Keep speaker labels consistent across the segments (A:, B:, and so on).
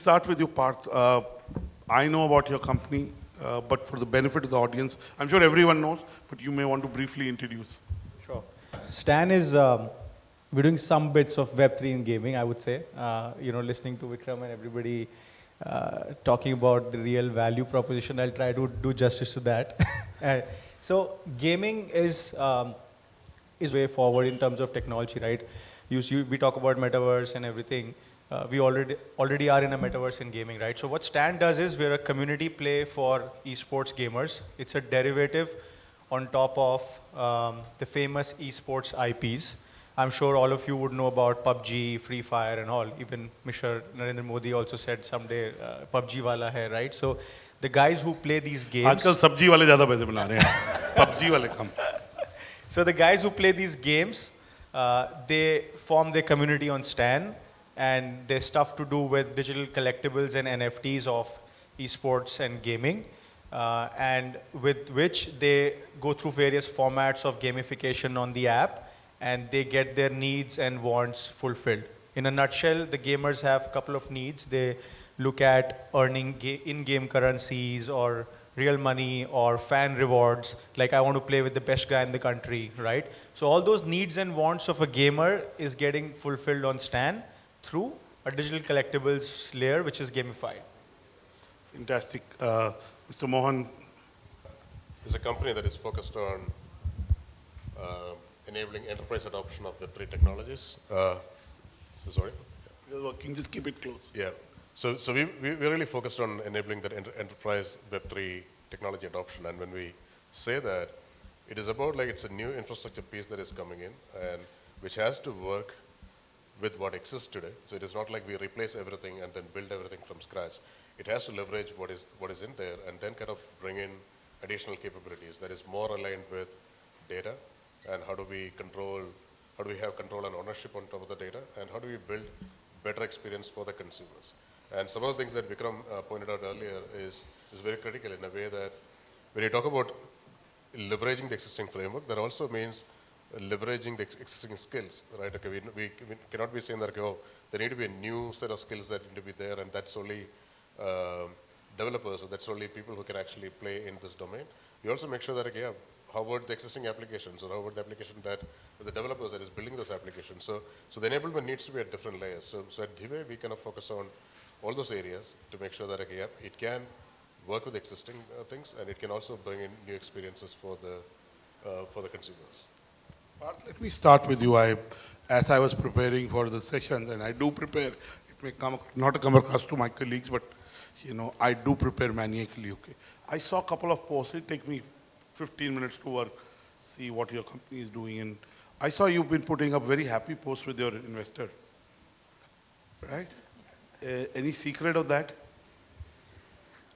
A: start with you, Parth. I know about your company, but for the benefit of the audience, I'm sure everyone knows, but you may want to briefly introduce.
B: Sure. Stan is, we're doing some bits of Web3 in gaming, I would say. Listening to Vikram and everybody talking about the real value proposition, I'll try to do justice to that. So gaming is way forward in terms of technology, right? We talk about metaverse and everything. We already are in a metaverse in gaming, right? So what Stan does is we're a community play for esports gamers. It's a derivative on top of the famous esports IPs. I'm sure all of you would know about PUBG, Free Fire and all. Even Mr. Narendra Modi also said someday PUBG wala hai, right? So the guys who play these games...
A: आजकल सब्जी वाले ज़्यादा पैसे बना रहे हैं, PUBG वाले कम.
B: So the guys who play these games, they form their community on Stan, and there's stuff to do with digital collectibles and NFTs of esports and gaming, and with which they go through various formats of gamification on the app, and they get their needs and wants fulfilled. In a nutshell, the gamers have a couple of needs. They look at earning in-game currencies or real money or fan rewards, like I want to play with the best guy in the country, right? So all those needs and wants of a gamer is getting fulfilled on Stan through a digital collectibles layer, which is gamified.
A: Fantastic. Mr. Mohan.
C: Is a company that is focused on enabling enterprise adoption of Web3 technologies. Sorry?
A: You're working, just keep it close.
C: Yeah. So we're really focused on enabling that enterprise Web3 technology adoption. And when we say that, it is about like it's a new infrastructure piece that is coming in and which has to work with what exists today. So it is not like we replace everything and then build everything from scratch. It has to leverage what is in there and then kind of bring in additional capabilities that is more aligned with data and how do we have control and ownership on top of the data, and how do we build better experience for the consumers. And some of the things that Vikram pointed out earlier is very critical in a way that when you talk about leveraging the existing framework, that also means leveraging the existing skills, right? Okay, we cannot be saying that, okay, oh, there need to be a new set of skills that need to be there, and that's only developers, or that's only people who can actually play in this domain. We also make sure that, okay, yeah, how about the existing applications, or how about the application that the developers that is building those applications? So the enablement needs to be at different layers. So at Dhive, we kind of focus on all those areas to make sure that, okay, yeah, it can work with existing things, and it can also bring in new experiences for the consumers.
A: Parth, let me start with you. As I was preparing for the sessions, and I do prepare, it may not come across to my colleagues, but I do prepare maniacally, okay. I saw a couple of posts. It take me 15 minutes to work, see what your company is doing. And I saw you've been putting up very happy posts with your investor, right? Any secret of that?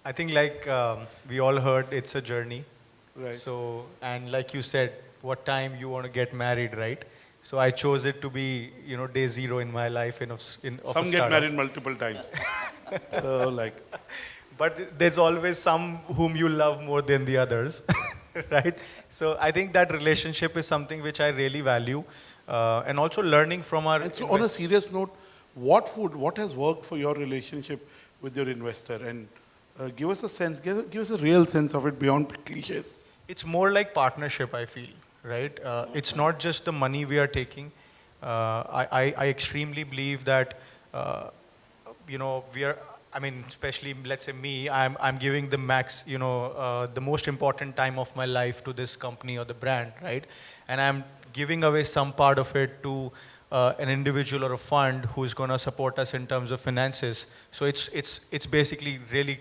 B: I think like we all heard, it's a journey.
A: Right.
B: So, and like you said, what time you want to get married, right? So I chose it to be, day zero in my life of
A: Some get married multiple times.
B: But there's always some whom you love more than the others, right? So I think that relationship is something which I really value. And also learning from our...
A: And so on a serious note, what has worked for your relationship with your investor? And give us a sense, give us a real sense of it beyond cliches.
B: It's more like partnership, I feel, right? It's not just the money we are taking. I extremely believe that, especially, let's say me, I'm giving the max, the most important time of my life to this company or the brand, right? And I'm giving away some part of it to an individual or a fund who's going to support us in terms of finances. So it's basically really,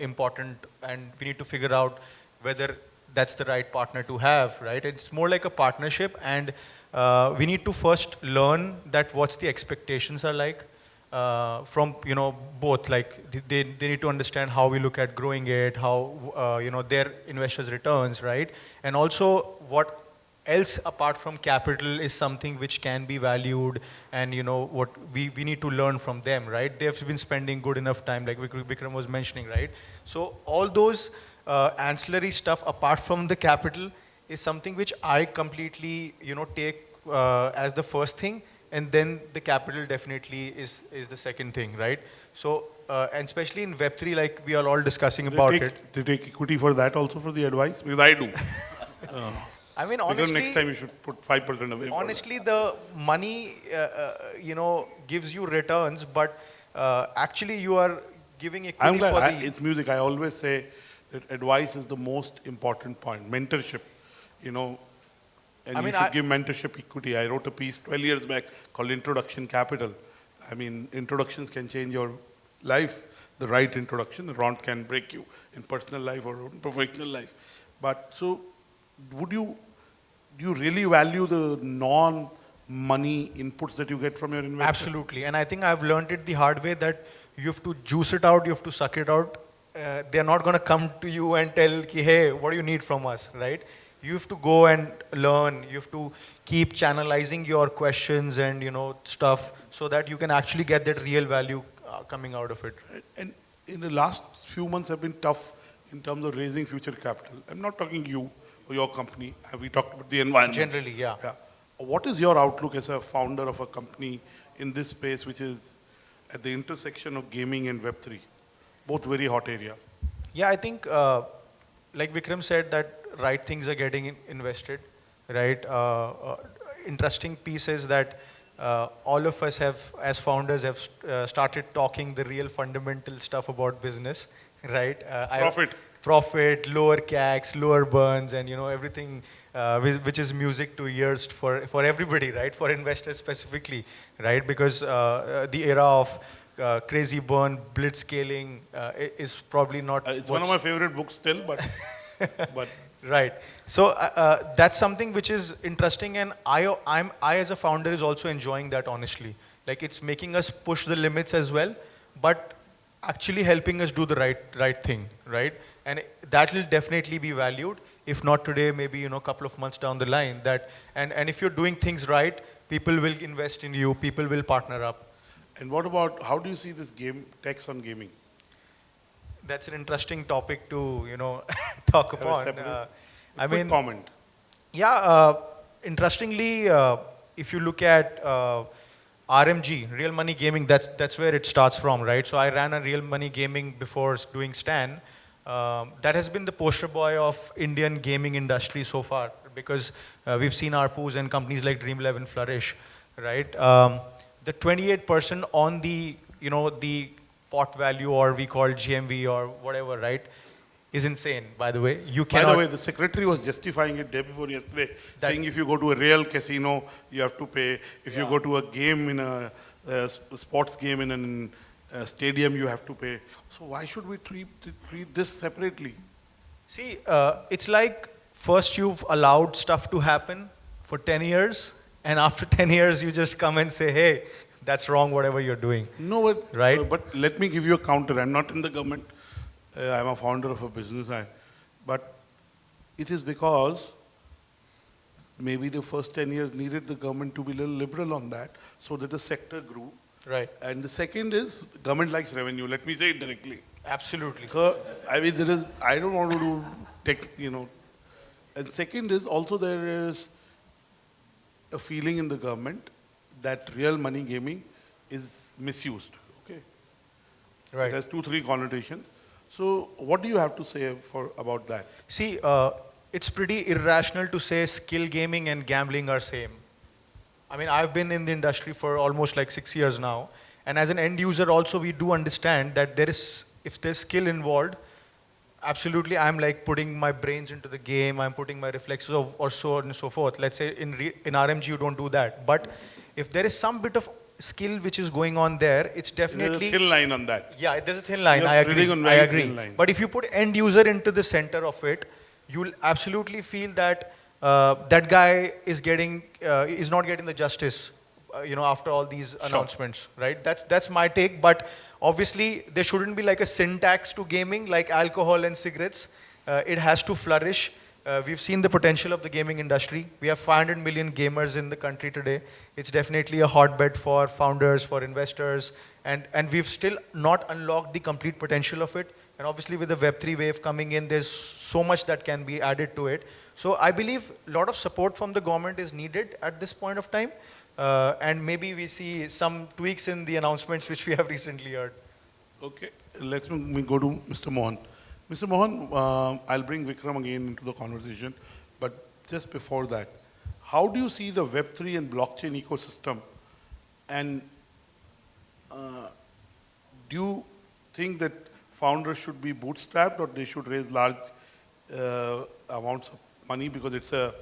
B: important, and we need to figure out whether that's the right partner to have, right? It's more like a partnership, and we need to first learn that what's the expectations are like from, both. Like they need to understand how we look at growing it, how, their investors' returns, right? And also what else apart from capital is something which can be valued, and what we need to learn from them, right? They've been spending good enough time, like Vikram was mentioning, right? So all those ancillary stuff apart from the capital is something which I completely take as the first thing, and then the capital definitely is the second thing, right? So, and especially in Web3, like we are all discussing about it.
A: They take equity for that also for the advice? Because I do.
B: I mean,
A: Because next
B: honestly,
A: time you should put 5% away.
B: honestly, the money, gives you returns, but actually you are giving
A: I'm
B: equity
A: glad.
B: for the.
A: It's music. I always say that advice is the most important point. Mentorship, and
B: I
A: you
B: mean,
A: should give mentorship equity. I wrote a piece 12 years back called Introduction Capital. I mean, introductions can change your life. The right introduction, the wrong can break you in personal life or in professional life. But so, do you really value the non-money inputs that you get from your investors?
B: Absolutely. And I think I've learned it the hard way that you have to juice it out, you have to suck it out. They're not going to come to you and tell, ki, hey, what do you need from us, right? You have to go and learn. You have to keep channelizing your questions and, stuff so that you can actually get that real value coming out of it.
A: And in the last few months have been tough in terms of raising future capital. I'm not talking you or your company. We talked about the environment.
B: Generally, yeah.
A: What is your outlook as a founder of a company in this space, which is at the intersection of gaming and Web3, both very hot areas?
B: Yeah, I think, like Vikram said, that right things are getting invested, right? Interesting piece is that all of us have, as founders, have started talking the real fundamental stuff about business, right? Profit, lower CACs, lower burns, and everything which is music to ears for everybody, right? For investors specifically, right? Because the era of crazy burn, blitz scaling is probably not.
A: It's one of my favorite books still, but
B: right. So that's something which is interesting, and I as a founder is also enjoying that, honestly. Like, it's making us push the limits as well, but actually helping us do the right thing, right? And that will definitely be valued. If not today, maybe a couple of months down the line. And if you're doing things right, people will invest in you. People will partner up.
A: And what about, how do you see this tax on gaming?
B: That's an interesting topic to talk upon.
A: I mean, comment.
B: Yeah, interestingly, if you look at RMG, real money gaming, that's where it starts from, right? So I ran a real money gaming before doing Stan. That has been the poster boy of Indian gaming industry so far, because we've seen ARPUs and companies like Dream11 flourish, right? The 28% on the the pot value, or we call GMV or whatever, right, is insane, by the way.
A: By the way, the secretary was justifying it day before yesterday, saying if you go to a real casino, you have to pay. If you go to a game in a sports game in a stadium, you have to pay. So why should we treat this separately?
B: See, it's like first you've allowed stuff to happen for 10 years, and after 10 years you just come and say, hey, that's wrong, whatever you're doing.
A: No, but let me give you a counter. I'm not in the government. I'm a founder of a business. But it is because maybe the first 10 years needed the government to be a little liberal on that so that the sector grew.
B: Right.
A: And the second is government likes revenue. Let me say it directly.
B: Absolutely.
A: So, I mean, I don't want to do And second is also there is a feeling in the government that real money gaming is misused. Okay.
B: Right.
A: It has 2-3 connotations. So what do you have to say about that?
B: See, it's pretty irrational to say skill gaming and gambling are same. I mean, I've been in the industry for almost like 6 years now. And as an end user also, we do understand that if there's skill involved, absolutely, I'm like putting my brains into the game, I'm putting my reflexes or so on and so forth. Let's say in RMG, you don't do that. But if there is some bit of skill which is going on there, it's definitely...
A: There's a thin line on that.
B: Yeah, there's a thin line, I agree. But if you put end user into the center of it, you'll absolutely feel that that guy is not getting the justice, after all these announcements, right? That's my take. But obviously, there shouldn't be like a syntax to gaming, like alcohol and cigarettes. It has to flourish. We've seen the potential of the gaming industry. We have 500 million gamers in the country today. It's definitely a hotbed for founders, for investors, and we've still not unlocked the complete potential of it. And obviously, with the Web3 wave coming in, there's so much that can be added to it. So I believe a lot of support from the government is needed at this point of time. and maybe we see some tweaks in the announcements which we have recently heard.
A: Okay, let me go to Mr. Mohan. Mr. Mohan, I'll bring Vikram again into the conversation, but just before that, how do you see the Web3 and blockchain ecosystem, and do you think that founders should be bootstrapped or they should raise large amounts of money, because it's a,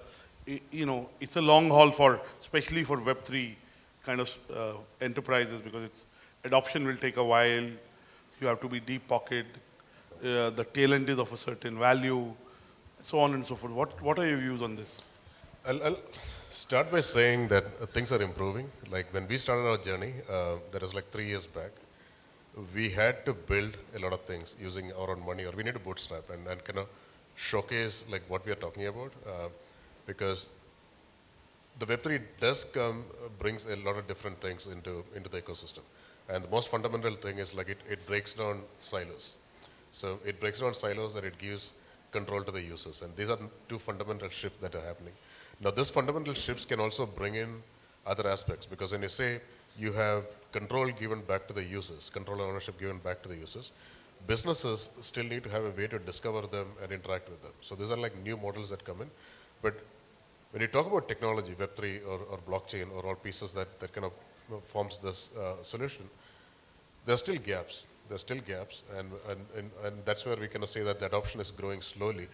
A: it's a long haul for, especially for Web3 kind of enterprises, because its adoption will take a while. You have to be deep pocket. The tail end is of a certain value, so on and so forth. What are your views on this?
C: I'll start by saying that things are improving. Like when we started our journey, that was like 3 years back, we had to build a lot of things using our own money, or we need to bootstrap and kind of showcase like what we are talking about, because the Web3 does come, brings a lot of different things into the ecosystem. And the most fundamental thing is like it breaks down silos. So it breaks down silos and it gives control to the users. And these are two fundamental shifts that are happening. Now, these fundamental shifts can also bring in other aspects, because when you say you have control given back to the users, control and ownership given back to the users, businesses still need to have a way to discover them and interact with them. So these are like new models that come in. But when you talk about technology, Web3 or blockchain or all pieces that kind of forms this solution, there are still gaps. There are still gaps, and that's where we kind of say that the adoption is growing slowly.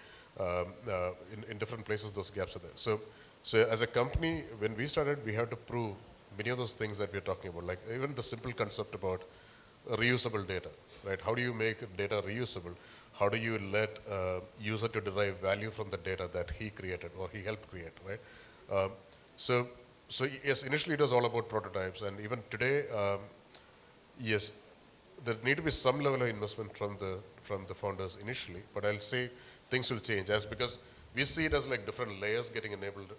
C: In different places, those gaps are there. So as a company, when we started, we had to prove many of those things that we're talking about, like even the simple concept about reusable data, right? How do you make data reusable? How do you let a user to derive value from the data that he created or he helped create, right? So yes, initially it was all about prototypes, and even today, yes, there need to be some level of investment from the founders initially, but I'll say things will change because we see it as like different layers getting enabled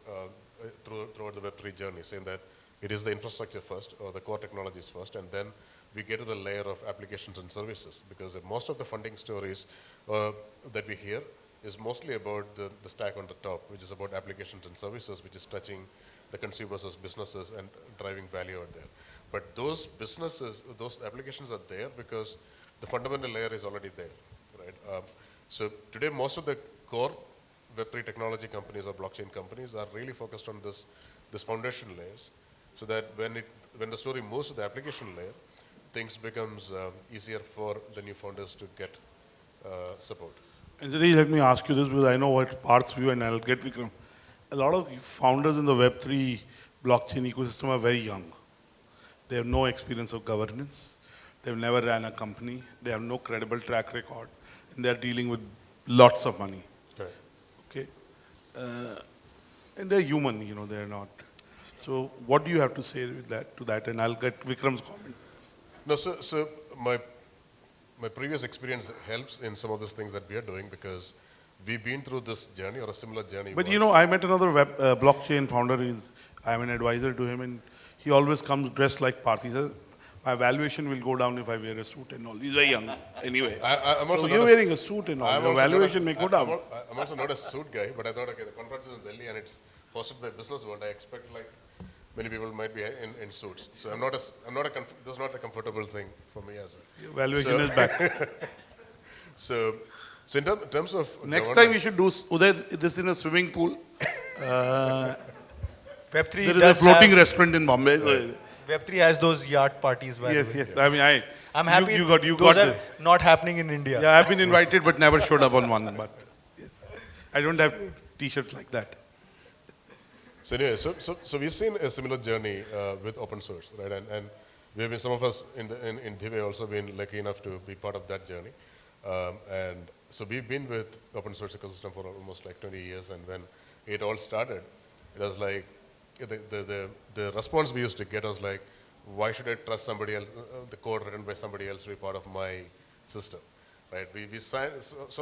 C: throughout the Web3 journey, saying that it is the infrastructure first or the core technologies first, and then we get to the layer of applications and services, because most of the funding stories that we hear is mostly about the stack on the top, which is about applications and services, which is touching the consumers as businesses and driving value out there. But those businesses, those applications are there because the fundamental layer is already there, right? So today, most of the core Web3 technology companies or blockchain companies are really focused on this foundation layers, so that when the story moves to the application layer, things becomes easier for the new founders to get support.
A: And Satish, let me ask you this, because I know what Parth's view, and I'll get Vikram. A lot of founders in the Web3 blockchain ecosystem are very young. They have no experience of governance. They've never ran a company. They have no credible track record. And they're dealing with lots of money.
C: Right.
A: Okay? And they're human, they're not. So what do you have to say to that? And I'll get Vikram's comment.
C: No, so my previous experience helps in some of these things that we are doing, because we've been through this journey or a similar journey.
A: But I met another blockchain founder. I'm an advisor to him, and he always comes dressed like Parth. He says, my valuation will go down if I wear a suit and all. He's very young anyway.
C: I'm also
A: so you're wearing a suit and all. Your valuation may go down.
C: I'm also not a suit guy, but I thought, okay, the conference is in Delhi and it's hosted by Business World. I expect like many people might be in suits. So this is not a comfortable thing for me as well.
A: Your valuation is back.
C: So in terms of
A: next time we should do this in a swimming pool.
B: Web3
A: there is a floating restaurant in Bombay.
B: Right. Web3 has those yacht parties.
A: Yes. I mean,
B: I'm happy
A: you got
B: those are
A: this.
B: not happening in India.
A: Yeah, I've been invited but never showed up on one. But yes, I don't have T-shirts like that.
C: So anyway, so we've seen a similar journey with open source, right? And we have been, some of us in Dhive also been lucky enough to be part of that journey. And so we've been with open source ecosystem for almost like 20 years. And when it all started, it was like the response we used to get was like, why should I trust somebody else, the code written by somebody else to be part of my system, right? We saw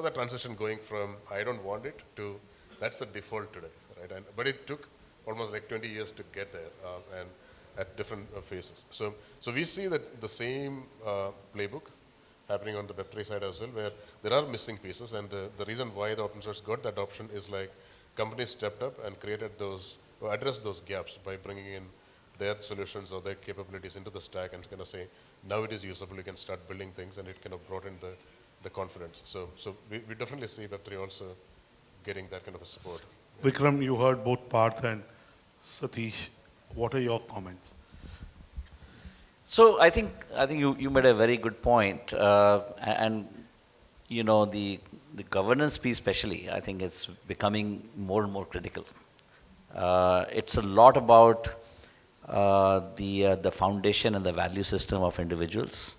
C: that transition going from I don't want it to that's the default today, right? But it took almost like 20 years to get there, and at different phases. So we see that the same playbook happening on the Web3 side as well, where there are missing pieces, and the reason why the open source got the adoption is like companies stepped up and created those, or addressed those gaps by bringing in their solutions or their capabilities into the stack and kind of say, now it is usable, you can start building things, and it kind of brought in the confidence. So we definitely see Web3 also getting that kind of a support.
A: Vikram, you heard both Parth and Satish. What are your comments?
D: So I think you made a very good point, and you know the governance piece especially. I think it's becoming more and more critical. It's a lot about the foundation and the value system of individuals.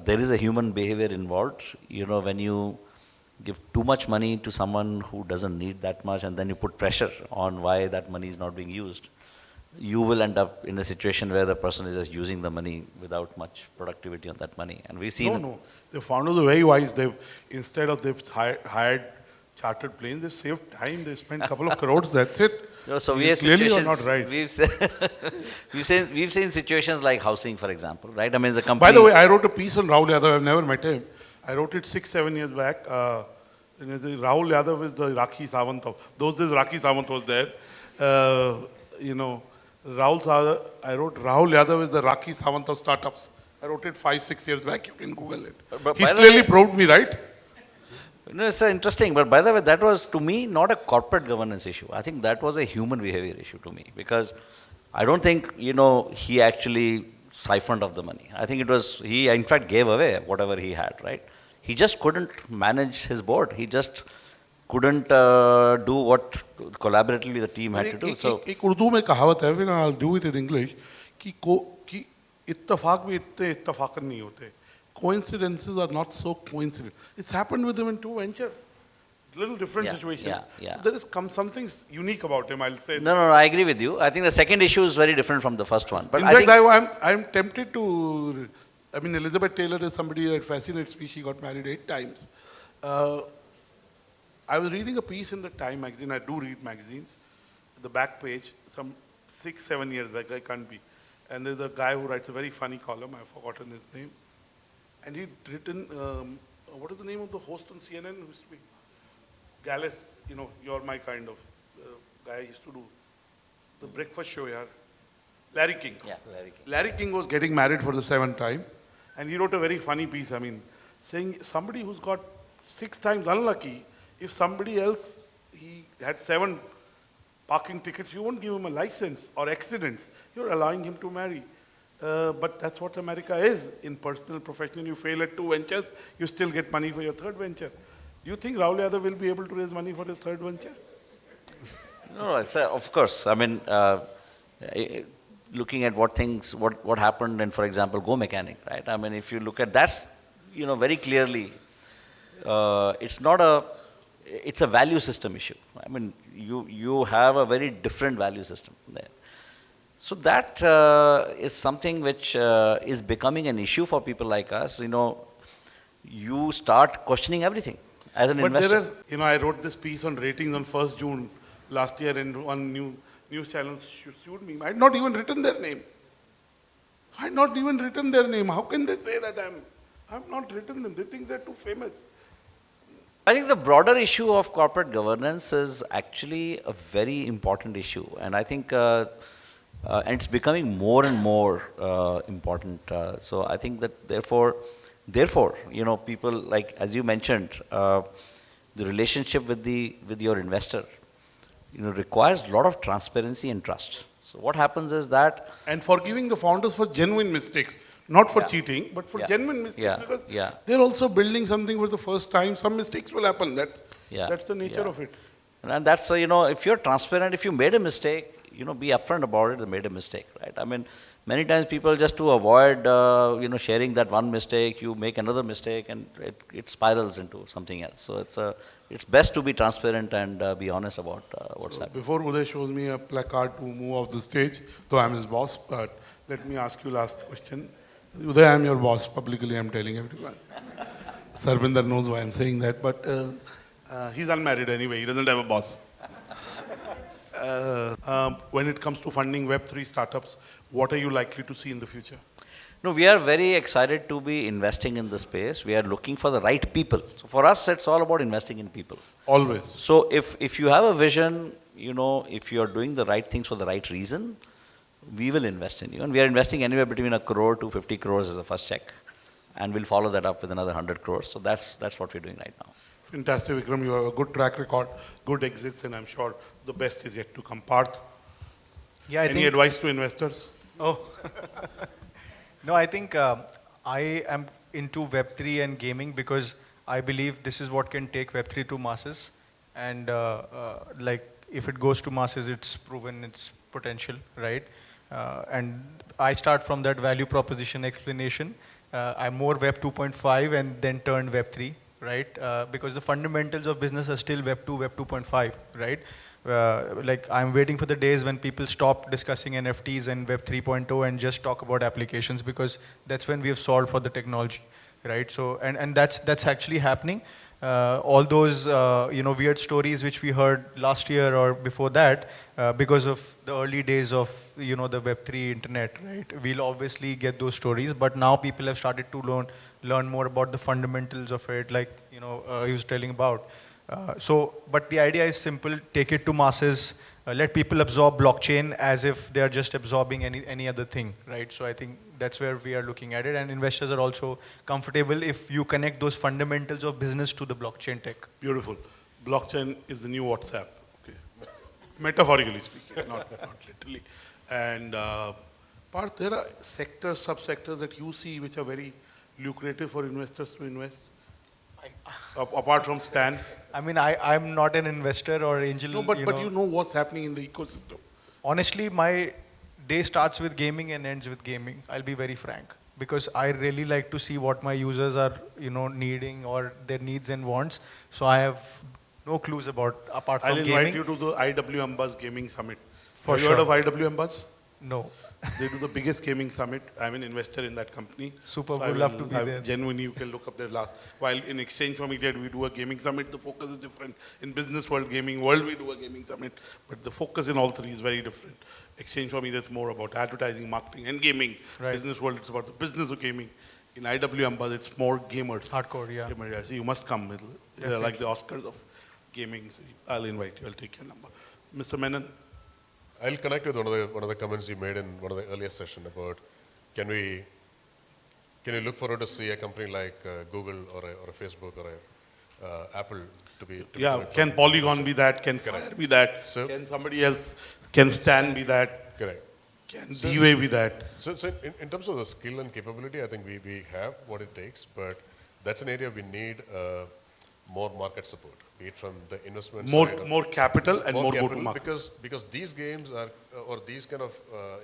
D: There is a human behavior involved. You know, when you give too much money to someone who doesn't need that much, and then you put pressure on why that money is not being used, you will end up in a situation where the person is just using the money without much productivity on that money. And we've seen...
A: No. The founders are very wise. Instead of they've hired chartered planes, they saved time. They spent a couple of crores. That's it.
D: No, so we have
A: Clearly
D: situations...
A: you're not right.
D: We've seen situations like housing, for example, right? I mean, the company...
A: By the way, I wrote a piece on Rahul Yadav. I've never met him. I wrote it 6-7 years back. Rahul Yadav is the Rakhi Sawant of... Those days Rakhi Sawant was there. I wrote Rahul Yadav is the Rakhi Sawant of startups. I wrote it 5-6 years back. You can Google it.
D: But
A: He's clearly proved me right.
D: No, it's interesting, but by the way, that was to me not a corporate governance issue. I think that was a human behavior issue to me, because I don't think, he actually siphoned off the money. I think it was, he in fact gave away whatever he had, right? He just couldn't manage his board. He just couldn't do what collaboratively the team had to do. So
A: एक उर्दू में कहावत है, I'll do it in English, कि इत्तफाक भी इतने इत्तफाकन नहीं होते. Coincidences are not so coincident. It's happened with him in 2 ventures. Little different situations.
D: Yeah.
A: So there is something unique about him, I'll say.
D: No, I agree with you. I think the second issue is very different from the first one. But
A: in fact, I'm tempted to... I mean, Elizabeth Taylor is somebody that fascinates me. She got married 8 times. I was reading a piece in the Time magazine. I do read magazines. The back page, some 6-7 years back, I can't be. And there's a guy who writes a very funny column. I've forgotten his name. And he'd written, what is the name of the host on CNN who used to be? Gallus, you're my kind of guy used to do the breakfast show, yeah. Larry King.
D: Yeah, Larry King.
A: Larry King was getting married for the 7th time. And he wrote a very funny piece, saying somebody who's got 6 times unlucky, if somebody else, he had 7 parking tickets, you won't give him a license or accidents. You're allowing him to marry. But that's what America is. In personal, professional, you fail at 2 ventures, you still get money for your 3rd venture. Do you think Rahul Yadav will be able to raise money for his 3rd venture?
D: No, it's, of course. I mean, looking at what happened in, for example, Go Mechanic, right? I mean, if you look at that's, very clearly, it's a value system issue. I mean, you have a very different value system there. So that is something which is becoming an issue for people like us. You start questioning everything as an investor.
A: There is, I wrote this piece on ratings on 1st June last year, and one news channel sued me. I had not even written their name. How can they say that I've not written them? They think they're too famous.
D: I think the broader issue of corporate governance is actually a very important issue, and I think and it's becoming more and more important. So I think that therefore, people like, as you mentioned, the relationship with your investor, requires a lot of transparency and trust. So what happens is that...
A: And forgiving the founders for genuine mistakes. Not for cheating, but for genuine mistakes. Because they're also building something for the first time. Some mistakes will happen. That's the nature of it.
D: And that's, if you're transparent, if you made a mistake, be upfront about it, they made a mistake, right? I mean, many times people just to avoid, sharing that one mistake, you make another mistake and it spirals into something else. So it's best to be transparent and be honest about what's happening.
A: Before Uday shows me a placard to move off the stage, though I'm his boss, but let me ask you last question. Uday, I'm your boss. Publicly, I'm telling everyone. Sarbinder knows why I'm saying that, but he's unmarried anyway. He doesn't have a boss. When it comes to funding Web3 startups, what are you likely to see in the future?
D: No, we are very excited to be investing in the space. We are looking for the right people. So for us, it's all about investing in people.
A: Always.
D: So if you have a vision, if you are doing the right things for the right reason, we will invest in you. And we are investing anywhere between 1 crore to 50 crores as a first check. And we'll follow that up with another 100 crores. So that's what we're doing right now.
A: Fantastic, Vikram. You have a good track record, good exits, and I'm sure the best is yet to come. Parth,
B: Yeah, I
A: any
B: think.
A: advice to investors?
B: Oh. No, I think I am into Web3 and gaming because I believe this is what can take Web3 to masses. And like if it goes to masses, it's proven its potential, right? And I start from that value proposition explanation. I'm more Web 2.5 and then turned Web 3, right? Because the fundamentals of business are still Web 2, Web 2.5, right? Like I'm waiting for the days when people stop discussing NFTs and Web 3.0 and just talk about applications, because that's when we have solved for the technology, right? So and that's actually happening. All those weird stories which we heard last year or before that, because of the early days of the Web3 internet, right? We'll obviously get those stories, but now people have started to learn more about the fundamentals of it, like he was telling about. But the idea is simple: take it to masses, let people absorb blockchain as if they are just absorbing any other thing, right? So I think that's where we are looking at it, and investors are also comfortable if you connect those fundamentals of business to the blockchain tech.
A: Beautiful. Blockchain is the new WhatsApp. Okay, metaphorically speaking, not literally. And Parth, there are sectors, subsectors that you see which are very lucrative for investors to invest. Apart from Stan.
B: I mean, I'm not an investor or angel.
A: No, but you know what's happening in the ecosystem.
B: Honestly, my day starts with gaming and ends with gaming. I'll be very frank, because I really like to see what my users are, needing, or their needs and wants. So I have no clues apart from gaming.
A: I'll invite you to the IWM Buzz Gaming Summit.
B: For
A: Have you heard of IWM Buzz?
B: No.
A: They do the biggest gaming summit. I'm an investor in that company.
B: Super,
A: So
B: would love to be there.
A: Genuinely, you can look up their last. While in exchange for media, we do a gaming summit. The focus is different. In business world, gaming world, we do a gaming summit. But the focus in all three is very different. Exchange for media is more about advertising, marketing, and gaming.
B: Right.
A: Business world, it's about the business of gaming. In IWM Buzz, it's more gamers.
B: Hardcore, yeah.
A: So you must come. They're like the Oscars of gaming. So I'll invite you. I'll take your number. Mr. Menon.
C: I'll connect with one of the comments you made in one of the earlier session about can you look forward to see a company like Google or a Facebook or a Apple to be
A: Can Polygon be that? Can Fire be that?
C: So,
A: can somebody else? Can Stan be that?
C: correct.
A: Can D-Way be that?
C: So in terms of the skill and capability, I think we have what it takes, but that's an area we need more market support, be it from the investment side.
A: More capital and more go-to-market.
C: Because these games are, or these kind of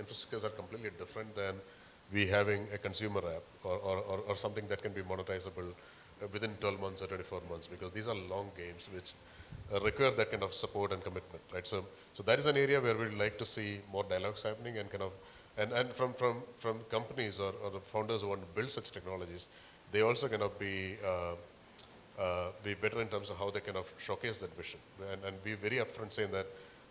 C: infrastructures are completely different than we having a consumer app or something that can be monetizable within 12 months or 24 months, because these are long games which require that kind of support and commitment, right? So that is an area where we'd like to see more dialogues happening and kind of, and from companies or the founders who want to build such technologies, they also kind of be better in terms of how they kind of showcase that vision and be very upfront saying that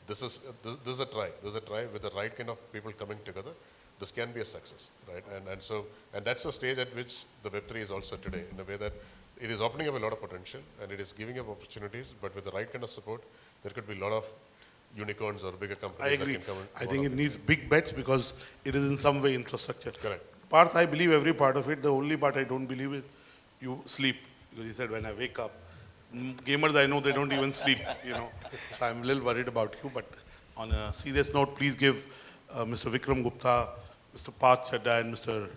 C: this is a try with the right kind of people coming together. This can be a success, right? And that's the stage at which the Web3 is also today, in a way that it is opening up a lot of potential and it is giving up opportunities, but with the right kind of support, there could be a lot of unicorns or bigger companies
A: I agree.
C: that can come in.
A: I think it needs big bets because it is in some way infrastructure.
C: Correct.
A: Parth, I believe every part of it. The only part I don't believe is you sleep. Because you said when I wake up, gamers I know they don't even sleep, So I'm a little worried about you. But on a serious note, please give Mr. Vikram Gupta, Mr. Parth Chadha, and Mr.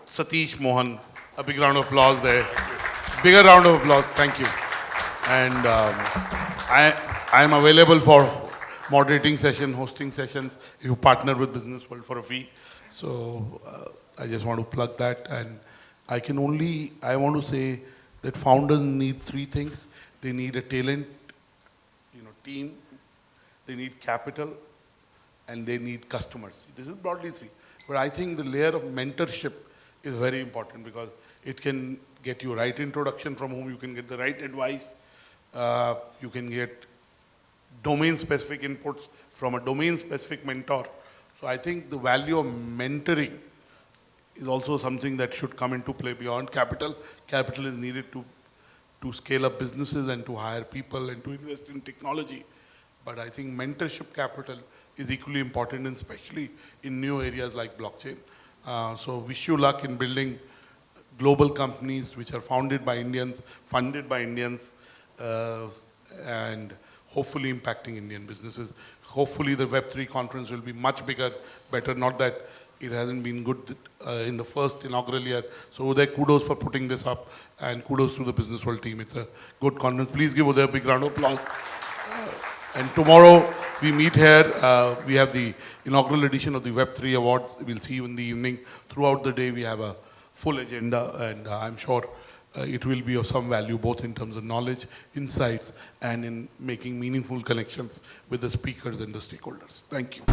A: Satish Mohan a big round of applause there. Bigger round of applause. Thank you. And I am available for moderating session, hosting sessions. If you partner with Business World for a fee. So I just want to plug that. And I want to say that founders need three things. They need a talent, team. They need capital, and they need customers. This is broadly three. But I think the layer of mentorship is very important because it can get you right introduction from whom you can get the right advice. You can get domain-specific inputs from a domain-specific mentor. So I think the value of mentoring is also something that should come into play beyond capital. Capital is needed to scale up businesses and to hire people and to invest in technology. But I think mentorship capital is equally important, and especially in new areas like blockchain. So wish you luck in building global companies which are founded by Indians, funded by Indians, and hopefully impacting Indian businesses. Hopefully the Web3 conference will be much bigger, better, not that it hasn't been good in the first inaugural year. So Uday, kudos for putting this up, and kudos to the Business World team. It's a good conference. Please give Uday a big round of applause. And tomorrow we meet here. We have the inaugural edition of the Web3 Awards. We'll see you in the evening. Throughout the day we have a full agenda, and I'm sure it will be of some value both in terms of knowledge, insights, and in making meaningful connections with the speakers and the stakeholders. Thank you.